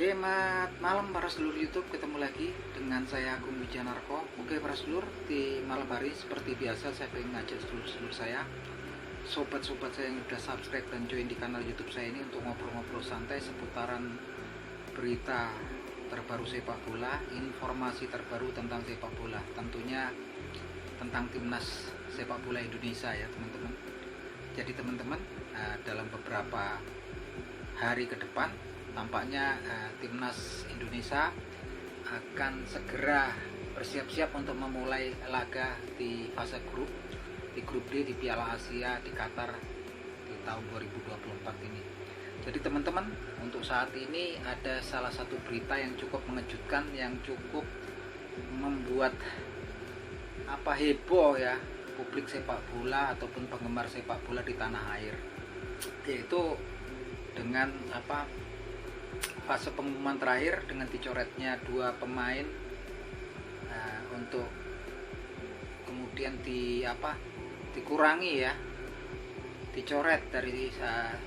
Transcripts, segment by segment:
Oke, selamat malam para sedulur YouTube, ketemu lagi dengan saya Agung Wijanarko. Oke para sedulur, di malam hari seperti biasa saya ingin ngajak sedulur-sedulur saya, sobat-sobat saya yang udah subscribe dan join di kanal YouTube saya ini untuk ngobrol-ngobrol santai seputaran berita terbaru sepak bola, informasi terbaru tentang sepak bola, tentunya tentang timnas sepak bola Indonesia ya teman-teman. Jadi teman-teman, dalam beberapa hari ke depan tampaknya timnas Indonesia akan segera bersiap-siap untuk memulai laga di fase grup, di grup D di Piala Asia di Qatar di tahun 2024 ini. Jadi teman-teman, untuk saat ini ada salah satu berita yang cukup mengejutkan, yang cukup membuat heboh ya publik sepak bola ataupun penggemar sepak bola di tanah air, yaitu dengan fase pengumuman terakhir dengan dicoretnya dua pemain untuk kemudian dikurangi ya, dicoret dari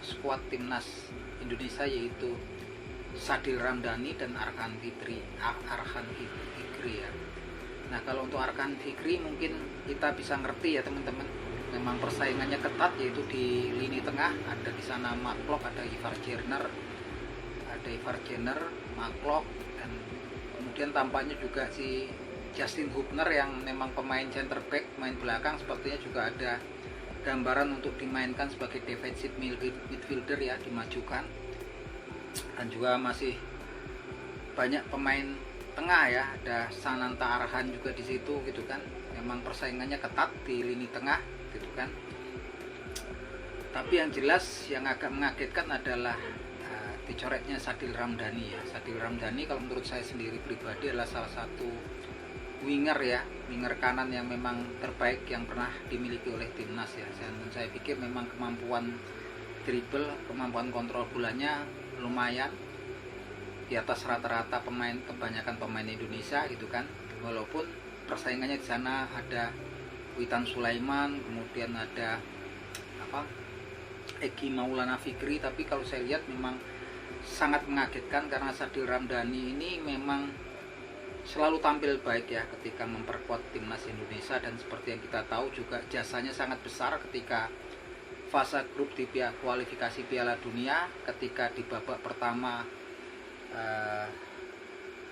skuad timnas Indonesia, yaitu Sadil Ramdhani dan Arkan Fikri ya. Nah, kalau untuk Arkan Fikri mungkin kita bisa ngerti ya teman-teman, memang persaingannya ketat, yaitu di lini tengah ada di sana Maklok, ada Ivar Jenner, Maklok, dan kemudian tampaknya juga si Justin Hubner yang memang pemain center back, pemain belakang, sepertinya juga ada gambaran untuk dimainkan sebagai defensive midfielder ya, dimajukan. Dan juga masih banyak pemain tengah ya, ada Sananta Arhan juga di situ gitu kan. Memang persaingannya ketat di lini tengah gitu kan. Tapi yang jelas yang agak mengagetkan adalah dicoretnya Sadil Ramdhani ya. Sadil Ramdhani kalau menurut saya sendiri pribadi adalah salah satu winger ya, winger kanan yang memang terbaik yang pernah dimiliki oleh timnas ya. Dan saya pikir memang kemampuan dribble, kemampuan kontrol bolanya lumayan di atas rata-rata kebanyakan pemain Indonesia gitu kan. Walaupun persaingannya di sana ada Witan Sulaiman, kemudian ada Egy Maulana Fikri, tapi kalau saya lihat memang sangat mengagetkan karena Sadil Ramdhani ini memang selalu tampil baik ya ketika memperkuat timnas Indonesia, dan seperti yang kita tahu juga jasanya sangat besar ketika fase grup di kualifikasi Piala Dunia, ketika di babak pertama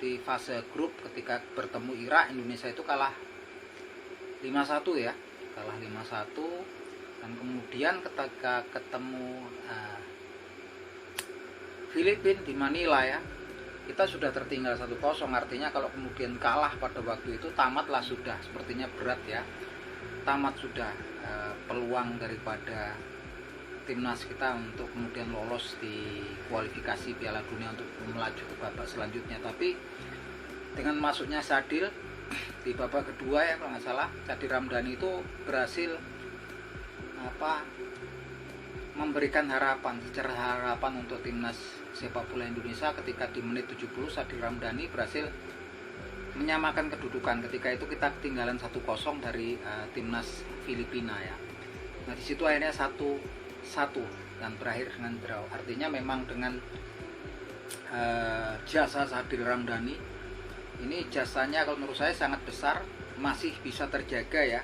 di fase grup ketika bertemu Irak, Indonesia itu kalah 5-1 ya, kalah 5-1. Dan kemudian ketika ketemu Filipina di Manila ya, kita sudah tertinggal 1-0. Artinya kalau kemudian kalah pada waktu itu, tamatlah sudah, sepertinya berat ya, tamat sudah peluang daripada timnas kita untuk kemudian lolos di kualifikasi Piala Dunia untuk melaju ke babak selanjutnya. Tapi dengan masuknya Sadil di babak kedua ya, kalau nggak salah Sadil Ramdhani itu berhasil memberikan secara harapan untuk timnas sepak bola Indonesia ketika di menit 70 Sadil Ramdhani berhasil menyamakan kedudukan. Ketika itu kita ketinggalan 1-0 dari timnas Filipina ya. Nah, di situ akhirnya 1-1 dan berakhir dengan draw. Artinya memang dengan jasa Sadil Ramdhani ini, jasanya kalau menurut saya sangat besar, masih bisa terjaga ya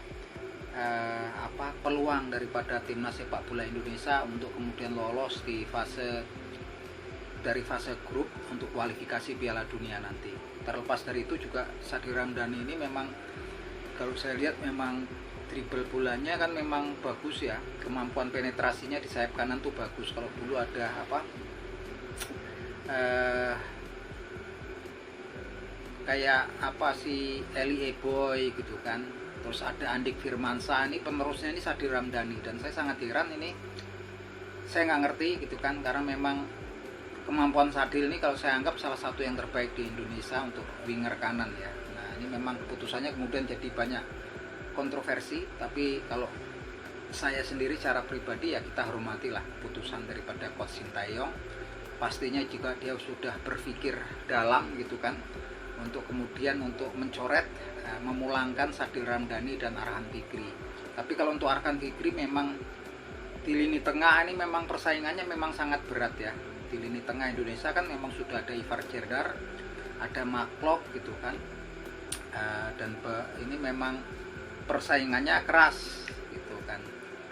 peluang daripada timnas sepak bola Indonesia untuk kemudian lolos dari fase grup untuk kualifikasi Piala Dunia nanti. Terlepas dari itu juga Sadil Ramdhani ini memang kalau saya lihat memang dribble bolanya kan memang bagus ya, kemampuan penetrasinya di sayap kanan tuh bagus. Kalau dulu ada si Eli Eboy gitu kan, terus ada Andik Firmansyah, ini penerusnya ini Sadil Ramdhani. Dan saya sangat heran ini, saya nggak ngerti gitu kan, karena memang kemampuan Sadil ini kalau saya anggap salah satu yang terbaik di Indonesia untuk winger kanan ya. Nah, ini memang keputusannya kemudian jadi banyak kontroversi, tapi kalau saya sendiri secara pribadi ya kita hormatilah keputusan daripada Coach Sintayong. Pastinya jika dia sudah berpikir dalam gitu kan, untuk kemudian untuk mencoret, memulangkan Sadil Ramdhani dan Arkan Fikri. Tapi kalau untuk Arkan Fikri memang di lini tengah ini memang persaingannya memang sangat berat ya. di lini tengah Indonesia kan memang sudah ada Ivar Jerdar, ada Maklok gitu kan. Dan ini memang persaingannya keras gitu kan,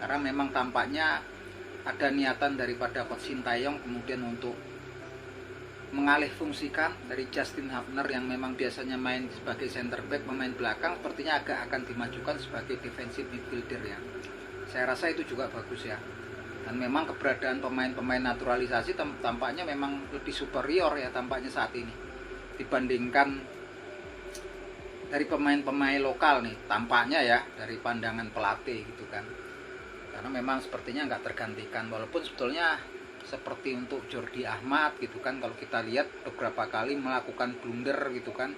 karena memang tampaknya ada niatan daripada Coach Sintayong kemudian untuk mengalih fungsikan dari Justin Hubner yang memang biasanya main sebagai center back, pemain belakang, sepertinya agak akan dimajukan sebagai defensive midfielder ya. Saya rasa itu juga bagus ya. Dan memang keberadaan pemain-pemain naturalisasi tampaknya memang lebih superior ya tampaknya saat ini dibandingkan dari pemain-pemain lokal nih, tampaknya ya dari pandangan pelatih gitu kan. Karena memang sepertinya nggak tergantikan, walaupun sebetulnya seperti untuk Jordi Ahmad gitu kan, kalau kita lihat beberapa kali melakukan blunder gitu kan,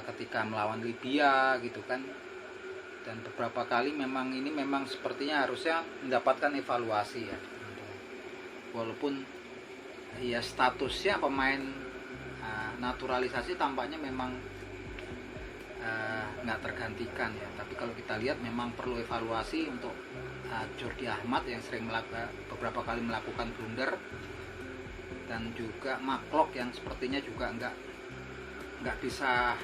ketika melawan Libya gitu kan, dan beberapa kali memang ini memang sepertinya harusnya mendapatkan evaluasi ya. Walaupun ya statusnya pemain naturalisasi tampaknya memang nggak tergantikan ya, tapi kalau kita lihat memang perlu evaluasi untuk Jordi Ahmad yang sering beberapa kali melakukan blunder, dan juga Maklok yang sepertinya juga nggak bisa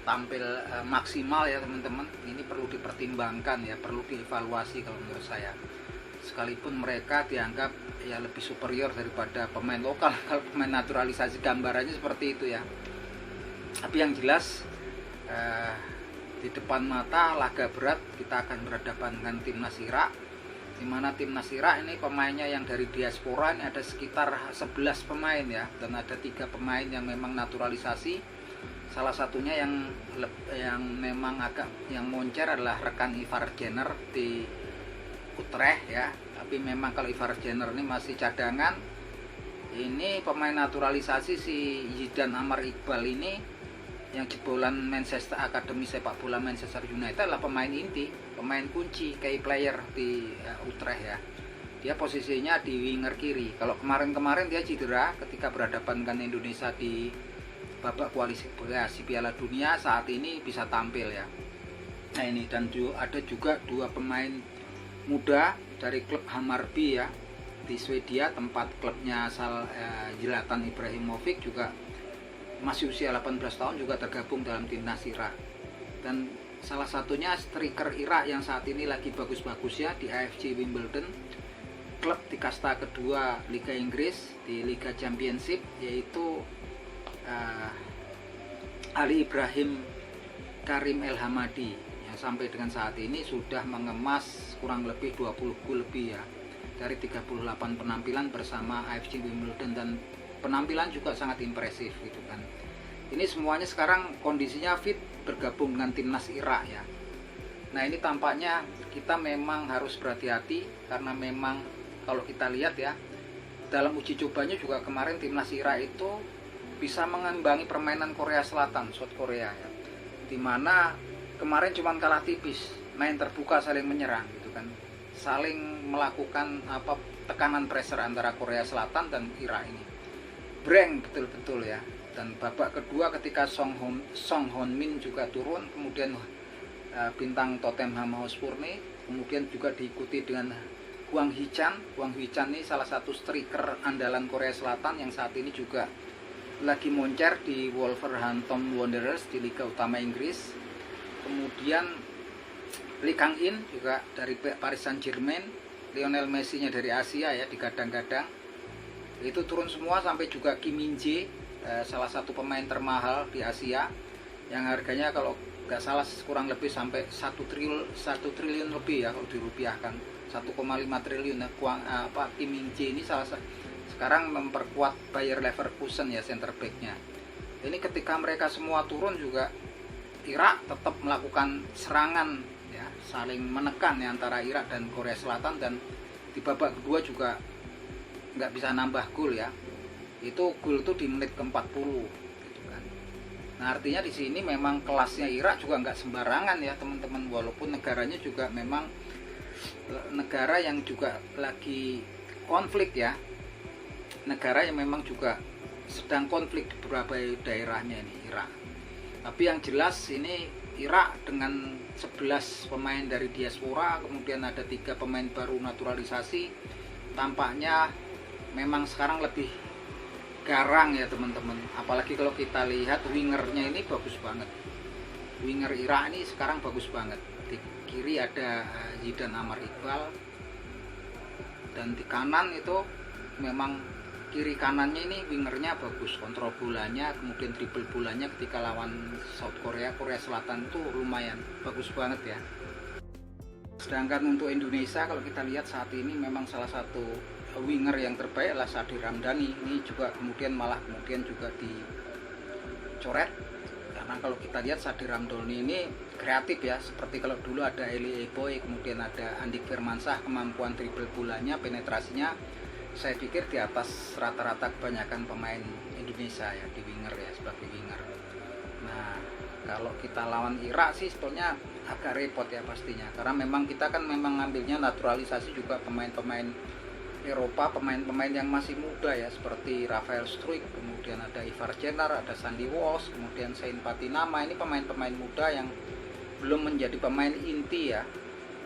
tampil maksimal ya teman-teman. Ini perlu dipertimbangkan ya, perlu dievaluasi kalau menurut saya, sekalipun mereka dianggap ya lebih superior daripada pemain lokal. Kalau pemain naturalisasi gambarannya seperti itu ya. Tapi yang jelas di depan mata laga berat kita akan berhadapan dengan timnas Irak, di mana timnas Irak ini pemainnya yang dari diaspora ini ada sekitar 11 pemain ya, dan ada 3 pemain yang memang naturalisasi. Salah satunya yang memang agak yang moncer adalah rekan Ivar Jenner di Utrecht ya. Tapi memang kalau Ivar Jenner ini masih cadangan. Ini pemain naturalisasi si Zidane Amar Iqbal ini yang jebolan Manchester Academy sepak bola Manchester United adalah pemain inti, pemain kunci, key player di Utrecht ya. Dia posisinya di winger kiri. Kalau kemarin dia cedera ketika berhadapan dengan Indonesia di babak kualifikasi Piala Dunia, saat ini bisa tampil ya. Nah ini, dan ada juga 2 pemain muda dari klub Hammarby ya di Swedia, tempat klubnya asal Zlatan Ibrahimovic, juga masih usia 18 tahun, juga tergabung dalam timnas Irak. Dan salah satunya striker Irak yang saat ini lagi bagus-bagus ya di AFC Wimbledon, klub di kasta kedua Liga Inggris di Liga Championship, yaitu Ali Ibrahim Karim El Hamadi, yang sampai dengan saat ini sudah mengemas kurang lebih 20 gol lebih ya dari 38 penampilan bersama AFC Wimbledon, dan penampilan juga sangat impresif gitu kan. Ini semuanya sekarang kondisinya fit, bergabung dengan timnas Irak ya. Nah ini tampaknya kita memang harus berhati-hati, karena memang kalau kita lihat ya dalam uji cobanya juga kemarin timnas Irak itu bisa mengimbangi permainan Korea Selatan, South Korea ya. Dimana kemarin cuma kalah tipis, main terbuka, saling menyerang gitu kan, saling melakukan tekanan pressure antara Korea Selatan dan Irak ini. Breng betul-betul ya. Dan babak kedua ketika Song Hon Min juga turun, kemudian bintang Tottenham Hotspur nih, kemudian juga diikuti dengan Hwang Hee-chan. Hwang Hee-chan ini salah satu striker andalan Korea Selatan yang saat ini juga lagi moncer di Wolverhampton Wanderers di Liga Utama Inggris. Kemudian Lee Kang-in juga dari Paris Saint-Germain, Lionel Messi-nya dari Asia ya digadang-gadang. Itu turun semua, sampai juga Kim Min-jae, salah satu pemain termahal di Asia yang harganya kalau nggak salah kurang lebih sampai 1 triliun lebih ya kalau dirupiahkan, 1,5 triliun ya. Kim Min-jae ini sekarang memperkuat Bayer Leverkusen ya, center back-nya. Ini ketika mereka semua turun juga Irak tetap melakukan serangan ya, saling menekan ya antara Irak dan Korea Selatan, dan di babak kedua juga nggak bisa nambah gol ya. Itu gol itu di menit ke-40 gitu kan. Nah artinya di sini memang kelasnya Irak juga nggak sembarangan ya teman-teman, walaupun negaranya juga memang negara yang juga lagi konflik ya, negara yang memang juga sedang konflik di beberapa daerahnya ini Irak. Tapi yang jelas ini Irak dengan 11 pemain dari diaspora, kemudian ada 3 pemain baru naturalisasi, tampaknya memang sekarang lebih garang ya teman-teman. Apalagi kalau kita lihat wingernya ini bagus banget. Winger Irak ini sekarang bagus banget. Di kiri ada Zidane Amar Iqbal, dan di kanan itu memang kiri kanannya ini wingernya bagus, kontrol bolanya, kemudian dribble bolanya ketika lawan South Korea Selatan itu lumayan bagus banget ya. Sedangkan untuk Indonesia kalau kita lihat saat ini memang salah satu winger yang terbaik adalah Sadi Ramdhani. Ini juga kemudian juga dicoret, karena kalau kita lihat Sadi Ramdhani ini kreatif ya, seperti kalau dulu ada Eli Eboy, kemudian ada Andik Firmansyah, kemampuan dribble bolanya, penetrasinya saya pikir di atas rata-rata kebanyakan pemain Indonesia ya di winger ya, sebagai winger. Nah, kalau kita lawan Irak sih sebetulnya agak repot ya pastinya, karena memang kita kan memang ngambilnya naturalisasi juga pemain-pemain Eropa, pemain-pemain yang masih muda ya, seperti Rafael Struijk, kemudian ada Ivar Jenner, ada Sandy Walsh, kemudian Sain Patinama. Ini pemain-pemain muda yang belum menjadi pemain inti ya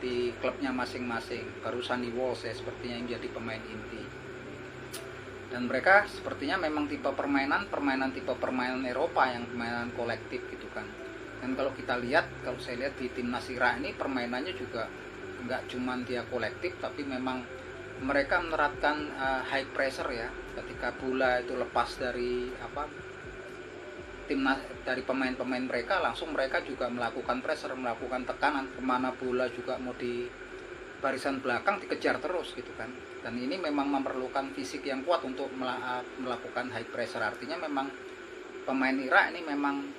di klubnya masing-masing. Baru Sandy Walsh ya sepertinya yang menjadi pemain inti. Dan mereka sepertinya memang tipe permainan Eropa, yang permainan kolektif gitu kan. Dan kalau kita lihat, kalau saya lihat di timnas Irak ini permainannya juga nggak cuman dia kolektif, tapi memang mereka menerapkan high pressure ya. Ketika bola itu lepas dari timnas, dari pemain-pemain mereka, langsung mereka juga melakukan pressure, melakukan tekanan kemana bola juga mau di barisan belakang dikejar terus gitu kan. Dan ini memang memerlukan fisik yang kuat untuk melakukan high pressure. Artinya memang pemain Irak ini memang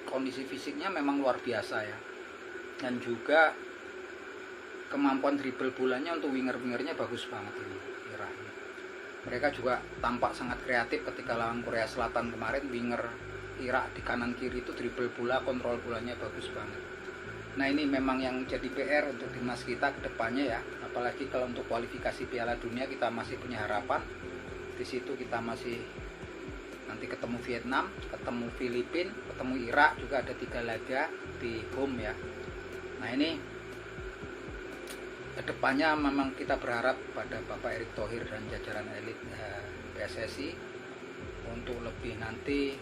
kondisi fisiknya memang luar biasa ya. Dan juga kemampuan dribble bolanya untuk winger-wingernya bagus banget ini Irak. Mereka juga tampak sangat kreatif ketika lawan Korea Selatan kemarin. Winger Irak di kanan kiri itu dribble bola, kontrol bolanya bagus banget. Nah, ini memang yang jadi PR untuk timnas kita ke depannya ya. Apalagi kalau untuk kualifikasi Piala Dunia kita masih punya harapan. Di situ kita masih nanti ketemu Vietnam, ketemu Filipina, ketemu Irak, juga ada 3 laga di home ya. Nah, ini ke depannya memang kita berharap pada Bapak Erick Thohir dan jajaran elit PSSI untuk lebih, nanti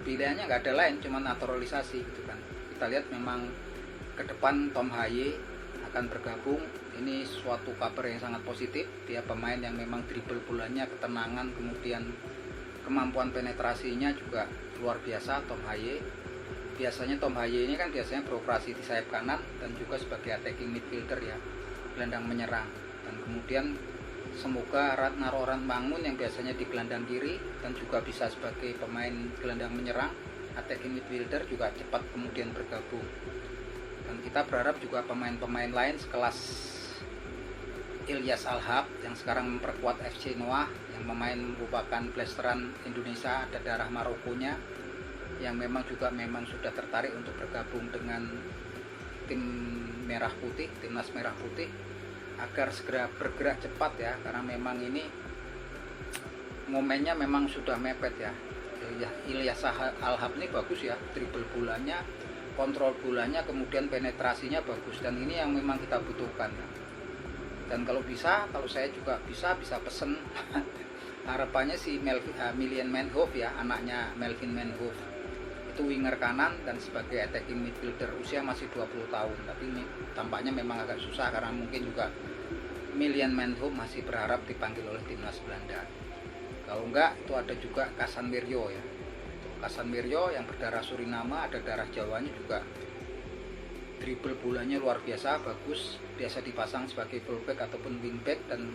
pilihannya nggak ada lain, cuma naturalisasi gitu kan. Kita lihat memang ke depan Tom Haye akan bergabung. Ini suatu kabar yang sangat positif. Dia pemain yang memang dribble bolanya, ketenangan, kemudian kemampuan penetrasinya juga luar biasa Tom Haye. Biasanya Tom Haye ini kan biasanya beroperasi di sayap kanan dan juga sebagai attacking midfielder ya, gelandang menyerang. Dan kemudian semoga Ratna Bangun yang biasanya di gelandang kiri dan juga bisa sebagai pemain gelandang menyerang, attacking midfielder, juga cepat kemudian bergabung. Dan kita berharap juga pemain-pemain lain sekelas Ilyas Alhab yang sekarang memperkuat FC Noah, yang merupakan blasteran Indonesia, ada darah Marokonya, yang memang sudah tertarik untuk bergabung dengan tim merah putih, timnas merah putih, agar segera bergerak cepat ya, karena memang ini momennya memang sudah mepet ya. Ilyas Alhab ini bagus ya, dribble bolanya, kontrol bolanya, kemudian penetrasinya bagus, dan ini yang memang kita butuhkan ya. Dan kalau saya juga bisa pesen harapannya si Milian Manhoef ya, anaknya Melvin Manhoef, itu winger kanan dan sebagai attacking midfielder, usia masih 20 tahun, tapi tampaknya memang agak susah karena mungkin juga Milian Manhoef masih berharap dipanggil oleh timnas Belanda. Kalau enggak, itu ada juga Casemiro ya. Casemiro yang berdarah Suriname, ada darah Jawanya juga. Dribble bolanya luar biasa, bagus. Biasa dipasang sebagai fullback ataupun wingback, dan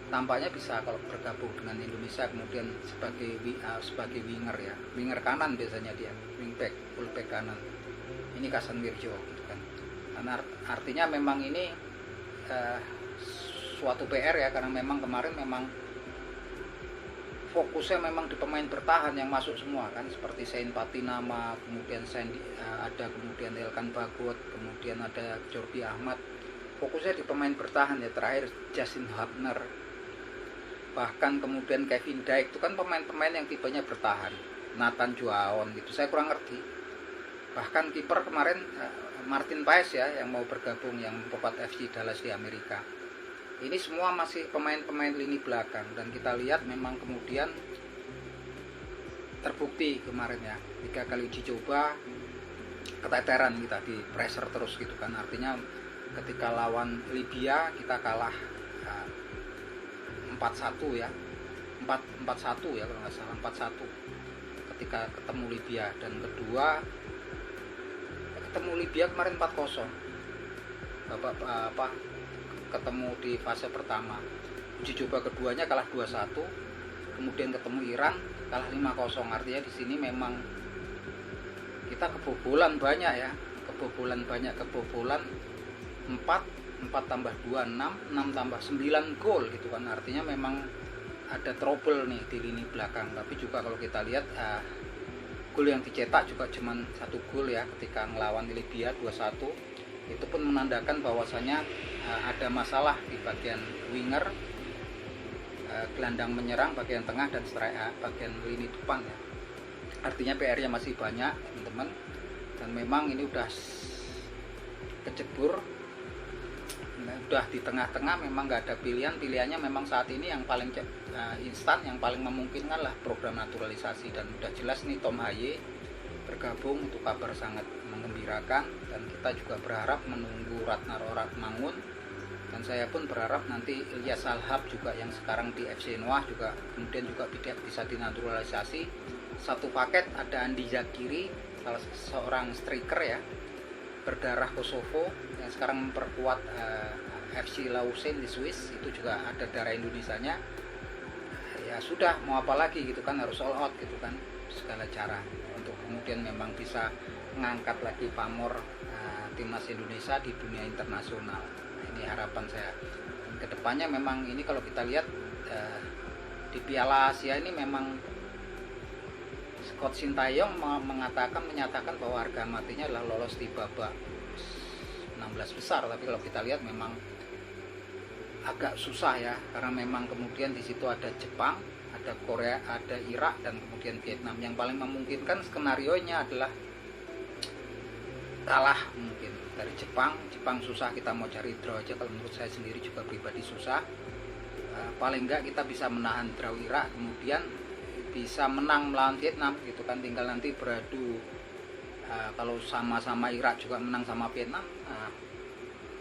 tampaknya bisa kalau bergabung dengan Indonesia kemudian sebagai winger ya. Winger kanan biasanya dia, wingback, fullback kanan. Ini Casemiro gitu kan. Karena artinya memang ini suatu PR ya, karena memang kemarin memang fokusnya memang di pemain bertahan yang masuk semua kan, seperti Sain Patinama, kemudian kemudian Elkan Bagot, kemudian ada Jordi Ahmad. Fokusnya di pemain bertahan ya, terakhir Justin Hubner, bahkan kemudian Kevin Dijk, itu kan pemain-pemain yang tipenya bertahan. Nathan Juaon gitu, saya kurang ngerti. Bahkan kiper kemarin Martin Paes ya, yang mau bergabung, yang memperkuat FC Dallas di Amerika. Ini semua masih pemain-pemain lini belakang, dan kita lihat memang kemudian terbukti kemarin ya, 3 kali uji coba keteteran kita, di pressure terus gitu kan. Artinya ketika lawan Libya kita kalah 4-1 ya, 4-1 ya kalau nggak salah, 4-1 ketika ketemu Libya. Dan kedua ketemu Libya kemarin 4-0 ketemu di fase pertama. Uji coba keduanya kalah 2-1, kemudian ketemu Iran kalah 5-0. Artinya di sini memang kita kebobolan banyak ya, kebobolan 4 tambah 2 6 tambah 9 gol gitu kan. Artinya memang ada trouble nih di lini belakang. Tapi juga kalau kita lihat gol yang dicetak juga cuma 1 gol ya, ketika ngelawan Libya 2-1. Itu pun menandakan bahwasanya ada masalah di bagian winger, gelandang menyerang, bagian tengah, dan bagian lini depan ya. Artinya PR-nya masih banyak teman-teman, dan memang ini udah kecebur, udah di tengah-tengah, memang nggak ada pilihannya memang saat ini yang paling instan, yang paling memungkinkan lah program naturalisasi. Dan udah jelas nih Tom Haye bergabung, itu kabar sangat menggembirakan, dan kita juga berharap menunggu Ratnaro Ratmangun, dan saya pun berharap nanti Ilyas Salhab juga yang sekarang di FC Noah juga kemudian juga bisa dinaturalisasi. Satu paket ada Andi Zakiri, salah seorang striker ya, berdarah Kosovo yang sekarang memperkuat FC Lausanne di Swiss, itu juga ada darah Indonesianya. Ya sudah, mau apa lagi gitu kan, harus all out gitu kan, segala cara untuk kemudian memang bisa mengangkat lagi pamor timnas Indonesia di dunia internasional. Nah, ini harapan saya. Dan kedepannya memang ini kalau kita lihat di Piala Asia ini memang Coach Sintayong menyatakan bahwa harga matinya adalah lolos di babak 16 besar. Tapi kalau kita lihat memang agak susah ya, karena memang kemudian di situ ada Jepang, ada Korea, ada Irak, dan kemudian Vietnam. Yang paling memungkinkan skenarionya adalah kalah mungkin dari Jepang. Jepang susah, kita mau cari draw aja kalau menurut saya sendiri juga pribadi susah. Paling enggak kita bisa menahan draw Irak, kemudian bisa menang melawan Vietnam gitu kan. Tinggal nanti beradu, kalau sama-sama Irak juga menang sama Vietnam,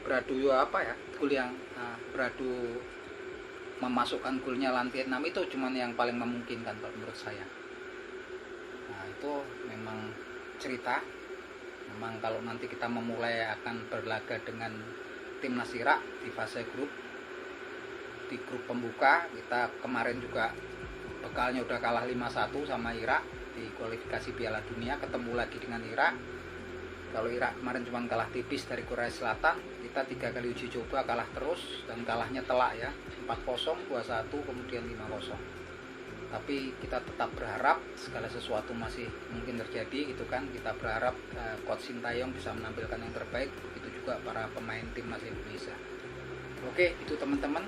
beradu apa ya, gol yang beradu memasukkan golnya lawan Vietnam, itu cuman yang paling memungkinkan kalau menurut saya. Nah itu memang cerita. Memang kalau nanti kita memulai akan berlaga dengan timnas Irak di fase grup, di grup pembuka, kita kemarin juga bekalnya udah kalah 5-1 sama Irak di kualifikasi Piala Dunia, ketemu lagi dengan Irak. Kalau Irak kemarin cuma kalah tipis dari Korea Selatan, kita 3 kali uji coba kalah terus, dan kalahnya telak ya, 4-0, 2-1, kemudian 5-0. Tapi kita tetap berharap segala sesuatu masih mungkin terjadi gitu kan. Kita berharap Coach Sintayong bisa menampilkan yang terbaik, begitu juga para pemain timnas Indonesia. Oke, itu teman-teman.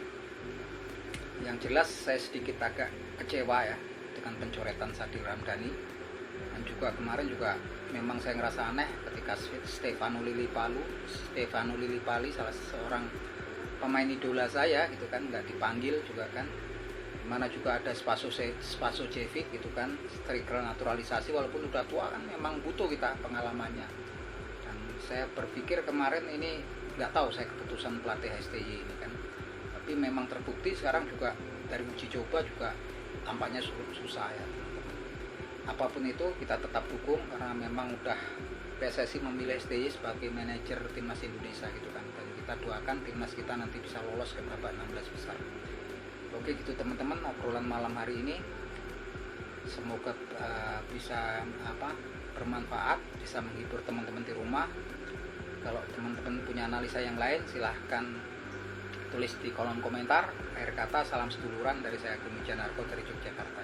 Yang jelas saya sedikit agak kecewa ya dengan pencoretan Sadir Ramdhani, dan juga kemarin juga memang saya ngerasa aneh ketika Stefano Lillipali, salah seorang pemain idola saya gitu kan, nggak dipanggil juga kan. Mana juga ada Spasojevic gitu kan, striker naturalisasi, walaupun udah tua kan, memang butuh kita pengalamannya. Dan saya berpikir kemarin ini, nggak tahu saya keputusan pelatih STY ini kan, tapi memang terbukti sekarang juga dari uji coba juga tampaknya susah ya. Apapun itu kita tetap dukung, karena memang udah PSSI memilih STY sebagai manajer timnas Indonesia gitu kan, dan kita doakan timnas kita nanti bisa lolos ke babak 16 besar. Oke gitu teman-teman, obrolan malam hari ini semoga bisa bermanfaat, bisa menghibur teman-teman di rumah. Kalau teman-teman punya analisa yang lain, silahkan tulis di kolom komentar. Akhir kata, salam seduluran dari saya, Agung Wijanarko dari Yogyakarta.